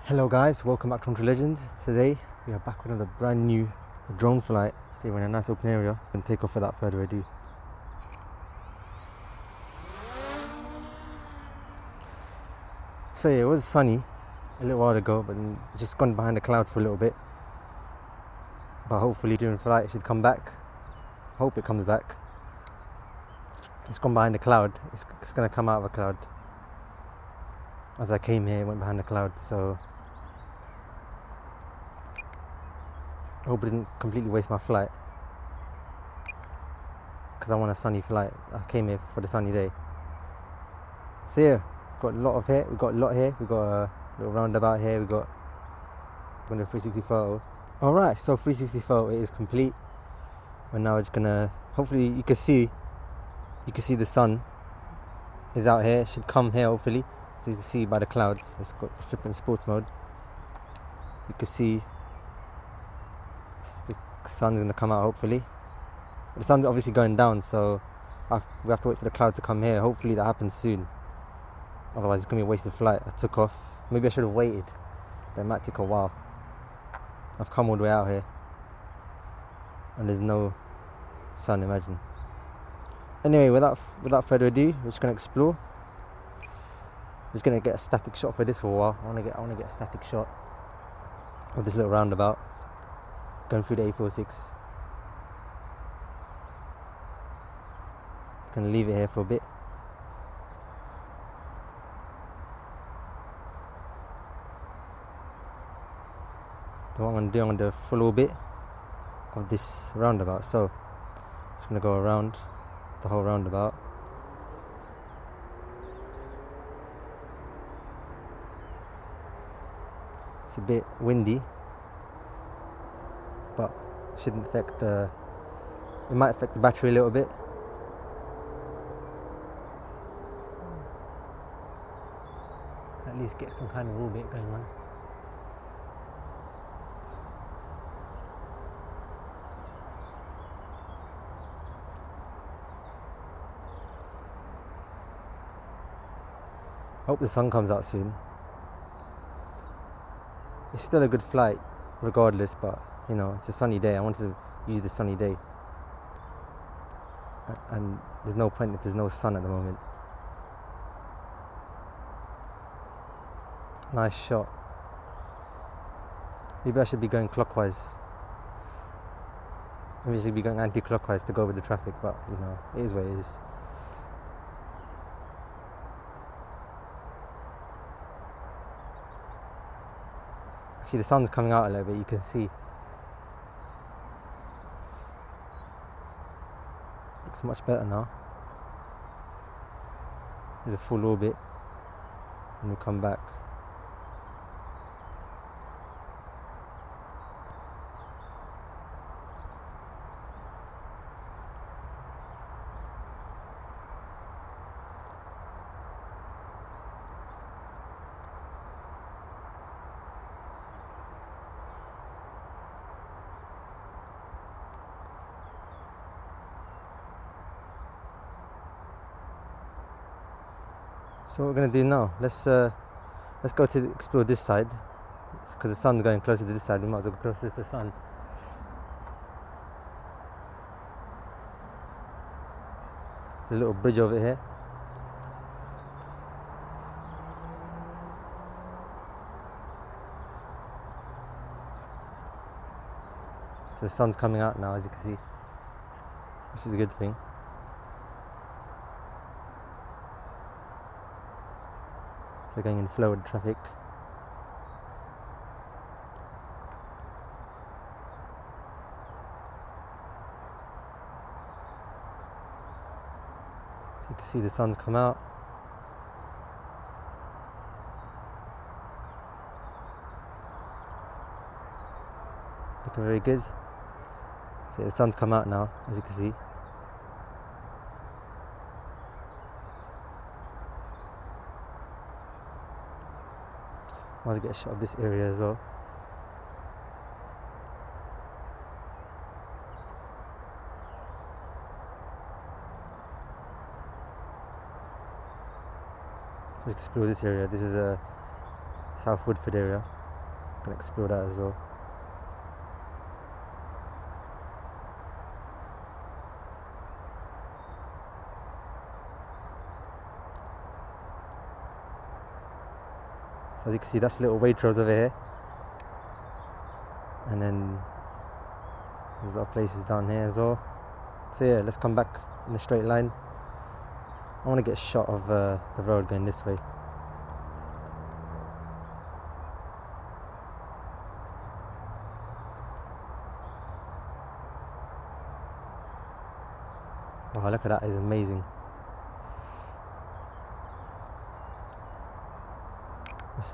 Hello guys, welcome back to Country Legends. Today we are back with another brand new drone flight. Today we're in a nice open area and take off without further ado. So yeah, it was sunny a little while ago, but it's just gone behind the clouds for a little bit. But hopefully during flight it should come back. Hope it comes back. It's gone behind the cloud. It's gonna come out of a cloud. As I came here, it went behind the cloud, so I hope it didn't completely waste my flight, because I want a sunny flight. I came here for the sunny day. So yeah, got a lot here. We got a little roundabout here. I'm gonna 360 photo. Alright, so 360 photo, it is complete. And now it's gonna, hopefully you can see the sun is out here. It should come here hopefully. You can see by the clouds. Let's flip in sports mode. You can see the sun's going to come out hopefully. But the sun's obviously going down, so we have to wait for the cloud to come here. Hopefully that happens soon. Otherwise it's going to be a wasted flight. I took off. Maybe I should have waited, but it might take a while. I've come all the way out here and there's no sun, imagine. Anyway, without further ado, we're just going to explore. I'm just going to get a static shot for this for a while. I want to get a static shot of this little roundabout going through the A46. Gonna leave it here for a bit. Then what I'm gonna do, I'm gonna do a full orbit of this roundabout. So just gonna go around the whole roundabout. It's a bit windy, but shouldn't affect it might affect the battery a little bit. At least get some kind of orbit going on. Hope the sun comes out soon. It's still a good flight regardless, but you know, it's a sunny day. I wanted to use the sunny day, and there's no point if there's no sun at the moment. Nice shot. Maybe I should be going clockwise. Maybe I should be going anti-clockwise to go with the traffic, but you know, it is what it is. Actually, the sun's coming out a little bit, you can see. Looks much better now. With a full orbit, and we come back. So what we're gonna do now, let's go to explore this side, because the sun's going closer to this side. We might as well go closer to the sun. There's a little bridge over here. So the sun's coming out now, as you can see, which is a good thing. So going in flow with traffic. So you can see the sun's come out. Looking very good. So the sun's come out now, as you can see. I want to get a shot of this area as well. Let's explore this area. This is a South Woodford area. Gonna explore that as well. So as you can see, that's little Waitrose over here, and then there's a lot of places down here as well. So yeah, let's come back in a straight line. I want to get a shot of the road going this way. Wow, look at that, it's amazing.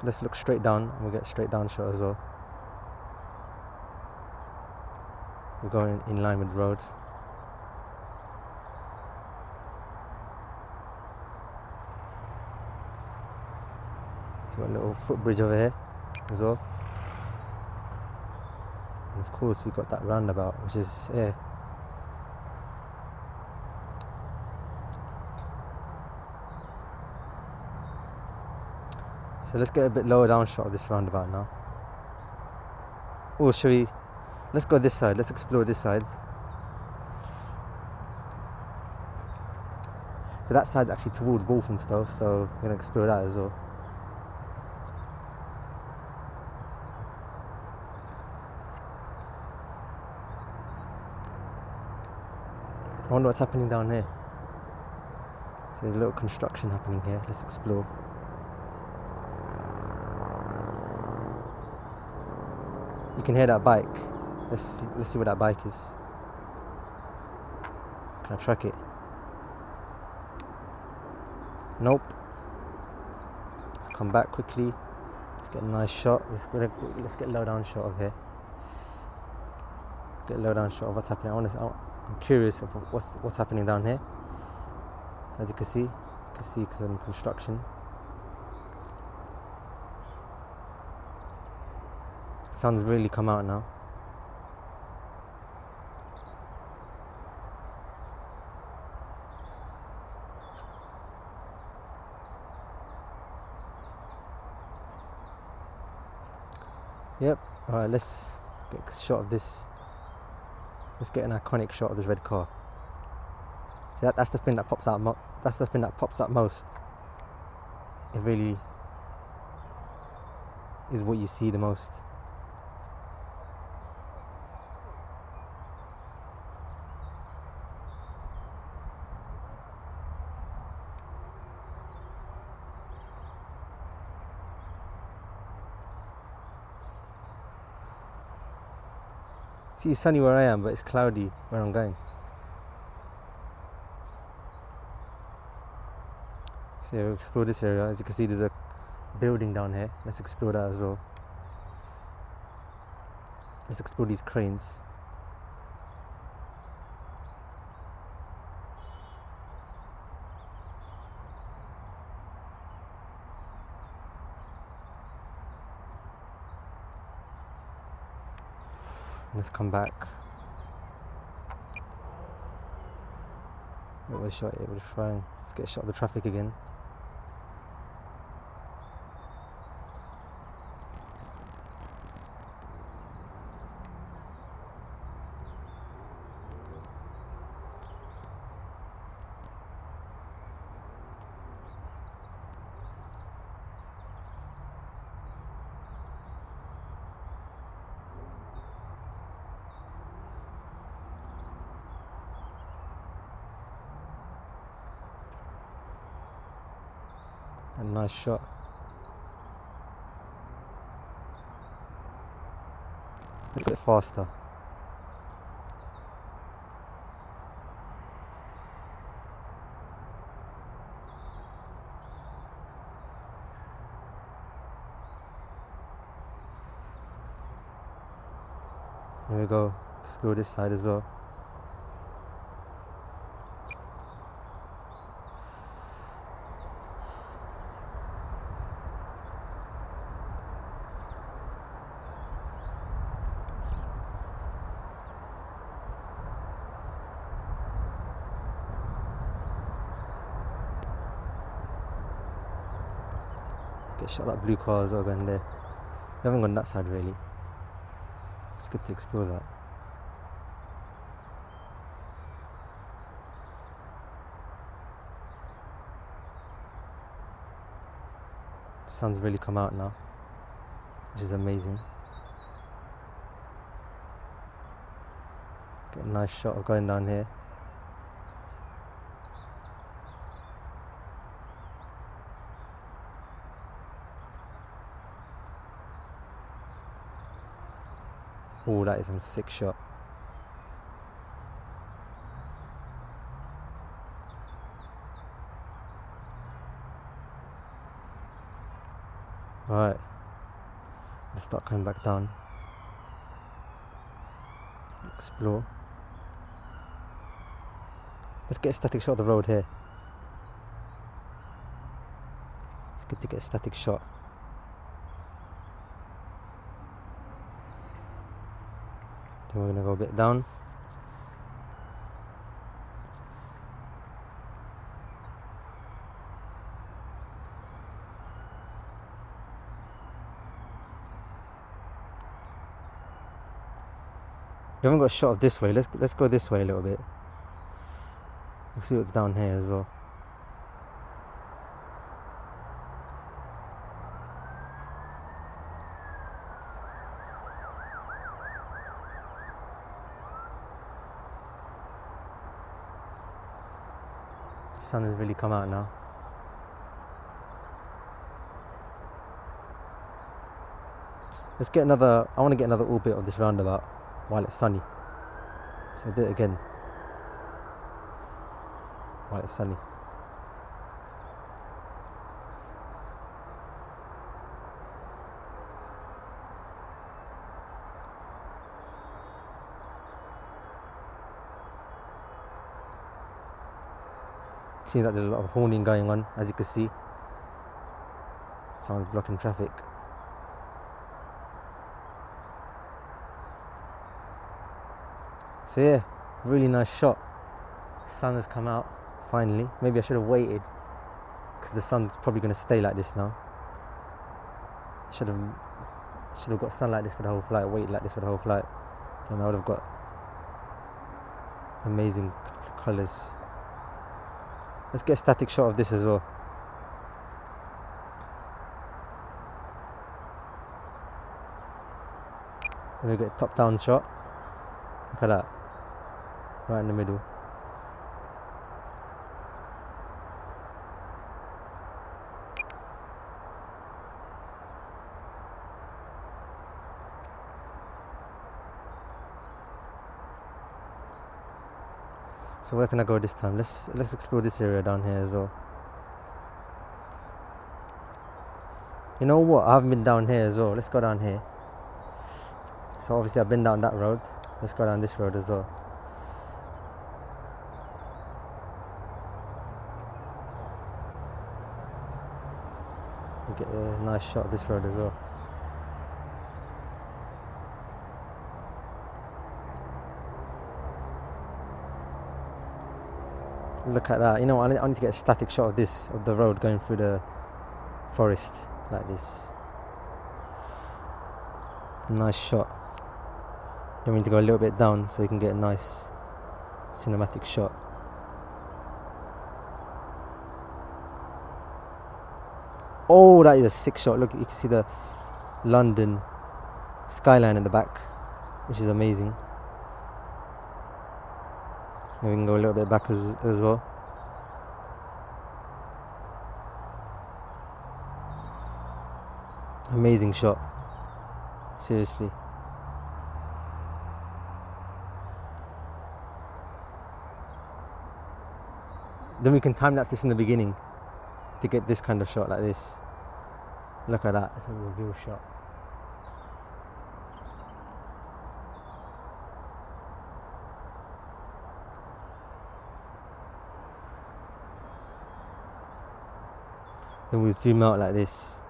Let's look straight down, and we'll get a straight down shot as well. We're going in line with the road. So we've got a little footbridge over here as well. And of course we've got that roundabout, which is, yeah. So let's get a bit lower down shot of this roundabout now. Or should we, let's go this side, let's explore this side. So that side's actually towards Walthamstow, so we're going to explore that as well. I wonder what's happening down here. So there's a little construction happening here, let's explore. You can hear that bike. Let's see what that bike is. Can I track it? Nope. Let's come back quickly. Let's get a nice shot. Let's get a low down shot of here. Get a low down shot of what's happening. I'm curious of what's happening down here. So as you can see because of construction. Sun's really come out now. Yep. Alright, let's get a shot of this. Let's get an iconic shot of this red car. See, that's the thing that pops out. That's the thing that pops up most. It really is what you see the most. See, it's sunny where I am, but it's cloudy where I'm going. So yeah, we'll explore this area. As you can see, there's a building down here. Let's explore that as well. Let's explore these cranes. Let's come back. We'll shot it, we'll try and let's get a shot of the traffic again. A nice shot. A bit faster. Here we go. Explore this side as well. Get a shot of that blue car as well going there. We haven't gone that side really. It's good to explore that. The sun's really come out now, which is amazing. Get a nice shot of going down here. Oh, that is some sick shot. Alright, let's start coming back down. Explore. Let's get a static shot of the road here. It's good to get a static shot. Then we're going to go a bit down. We haven't got a shot of this way. Let's go this way a little bit. We'll see what's down here as well. The sun has really come out now. Let's get another, I want to get another orbit of this roundabout while it's sunny. So I'll do it again while it's sunny. Seems like there's a lot of horning going on, as you can see. Someone's blocking traffic. So yeah, really nice shot. Sun has come out finally. Maybe I should have waited because the sun's probably going to stay like this now. I should have got sun like this for the whole flight, waited like this for the whole flight, and I would have got amazing colours. Let's get a static shot of this as well. Then we get a top down shot. Look at that. Right in the middle. So where can I go this time? Let's explore this area down here as well. You know what? I haven't been down here as well. Let's go down here. So obviously I've been down that road. Let's go down this road as well. We get a nice shot of this road as well. Look at that. You know what? I need to get a static shot of this, of the road going through the forest like this. Nice shot. Then we need to go a little bit down so you can get a nice cinematic shot. Oh, that is a sick shot. Look, you can see the London skyline in the back, which is amazing. Then we can go a little bit back as well. Amazing shot. Seriously. Then we can time lapse this in the beginning to get this kind of shot like this. Look at that, it's a reveal shot. Then we zoom out like this.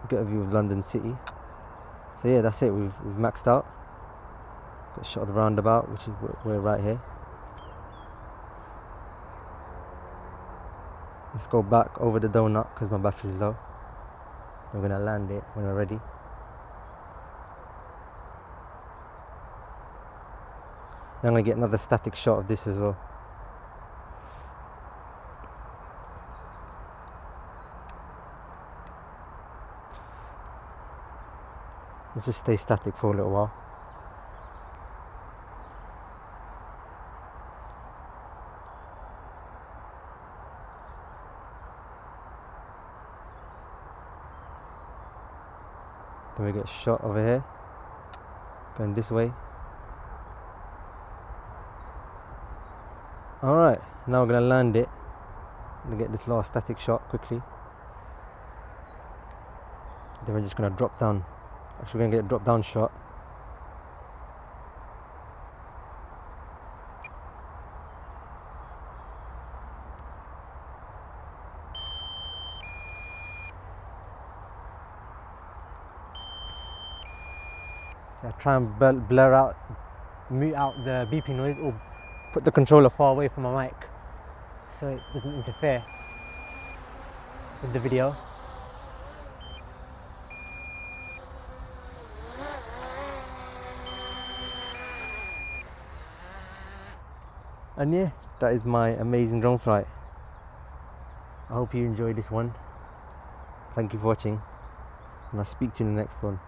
Get a view of London City. So yeah, that's it. We've maxed out. Got a shot of the roundabout, which is we're right here. Let's go back over the donut because my battery's low. We're gonna land it when we're ready. Then I'm gonna get another static shot of this as well. Let's just stay static for a little while. Then we get shot over here, going this way. Alright, now we're gonna land it. I'm gonna get this last static shot quickly. Then we're just gonna drop down. Actually, we're gonna get a drop down shot. So I try and blur out, mute out the beeping noise, or put the controller far away from my mic so it doesn't interfere with the video. And yeah, that is my amazing drone flight. I hope you enjoyed this one. Thank you for watching, and I'll speak to you in the next one.